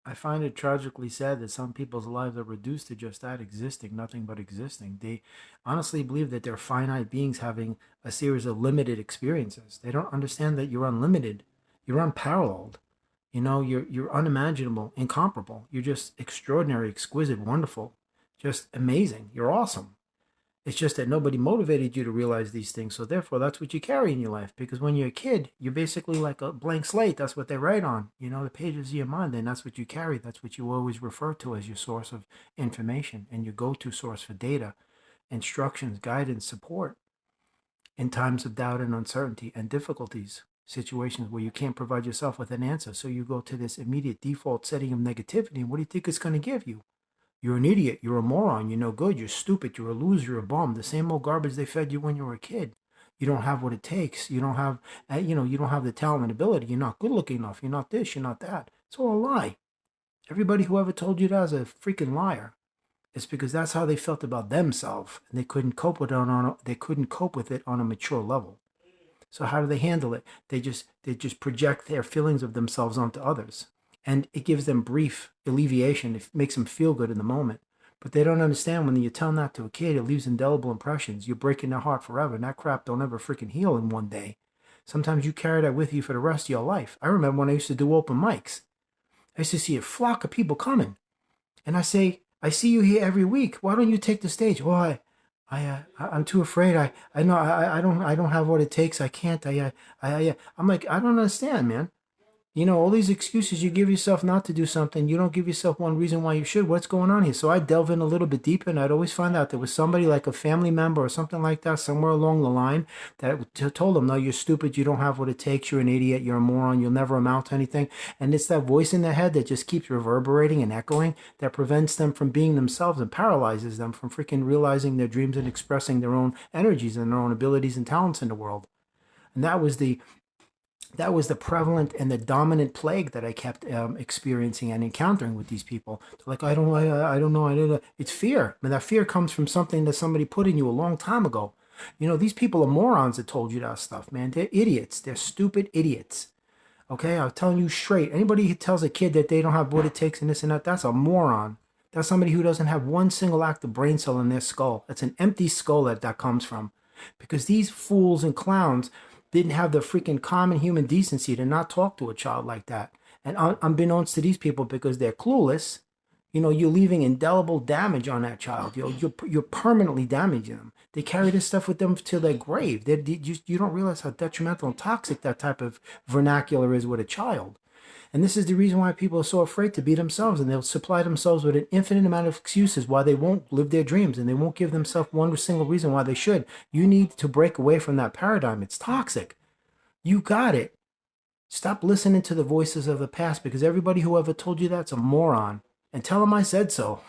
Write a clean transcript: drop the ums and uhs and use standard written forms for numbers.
I find it tragically sad that some people's lives are reduced to just that, existing, nothing but existing. They honestly believe that they're finite beings having a series of limited experiences. They don't understand that you're unlimited, you're unparalleled. You're unimaginable, incomparable. You're just extraordinary, exquisite, wonderful, just amazing. You're awesome. It's just that nobody motivated you to realize these things. So therefore, that's what you carry in your life. Because when you're a kid, you're basically like a blank slate. That's what they write on. The pages of your mind. And that's what you carry. That's what you always refer to as your source of information and your go-to source for data, instructions, guidance, support in times of doubt and uncertainty and difficulties, situations where you can't provide yourself with an answer. So you go to this immediate default setting of negativity. And what do you think it's going to give you? You're an idiot. You're a moron. You're no good. You're stupid. You're a loser. You're a bum. The same old garbage they fed you when you were a kid. You don't have what it takes. You don't have, you don't have the talent and ability. You're not good looking enough. You're not this. You're not that. It's all a lie. Everybody who ever told you that is a freaking liar. It's because that's how they felt about themselves, and they couldn't cope with it they couldn't cope with it on a mature level. So how do they handle it? They just project their feelings of themselves onto others. And it gives them brief alleviation. It makes them feel good in the moment. But they don't understand when you tell that to a kid, it leaves indelible impressions. You're breaking their heart forever. And that crap don't ever freaking heal in one day. Sometimes you carry that with you for the rest of your life. I remember when I used to do open mics. I used to see a flock of people coming. And I say, I see you here every week. Why don't you take the stage? Oh, I'm too afraid. I know I don't have what it takes. I can't. I'm like, I don't understand, man. All these excuses you give yourself not to do something, you don't give yourself one reason why you should. What's going on here? So I delve in a little bit deeper, and I'd always find out there was somebody like a family member or something like that somewhere along the line that told them, no, you're stupid. You don't have what it takes. You're an idiot. You're a moron. You'll never amount to anything. And it's that voice in their head that just keeps reverberating and echoing that prevents them from being themselves and paralyzes them from freaking realizing their dreams and expressing their own energies and their own abilities and talents in the world. And that was the prevalent and the dominant plague that I kept experiencing and encountering with these people. They're like, I don't know. It's fear. And that fear comes from something that somebody put in you a long time ago. These people are morons that told you that stuff, man. They're idiots. They're stupid idiots. Okay, I'm telling you straight. Anybody who tells a kid that they don't have what it takes and this and that, that's a moron. That's somebody who doesn't have one single active brain cell in their skull. That's an empty skull that comes from. Because these fools and clowns didn't have the freaking common human decency to not talk to a child like that. And unbeknownst to these people, because they're clueless, you're leaving indelible damage on that child. You're permanently damaging them. They carry this stuff with them till their grave. You don't realize how detrimental and toxic that type of vernacular is with a child. And this is the reason why people are so afraid to be themselves, and they'll supply themselves with an infinite amount of excuses why they won't live their dreams, and they won't give themselves one single reason why they should. You need to break away from that paradigm. It's toxic. You got it. Stop listening to the voices of the past, because everybody who ever told you that's a moron. And tell them I said so.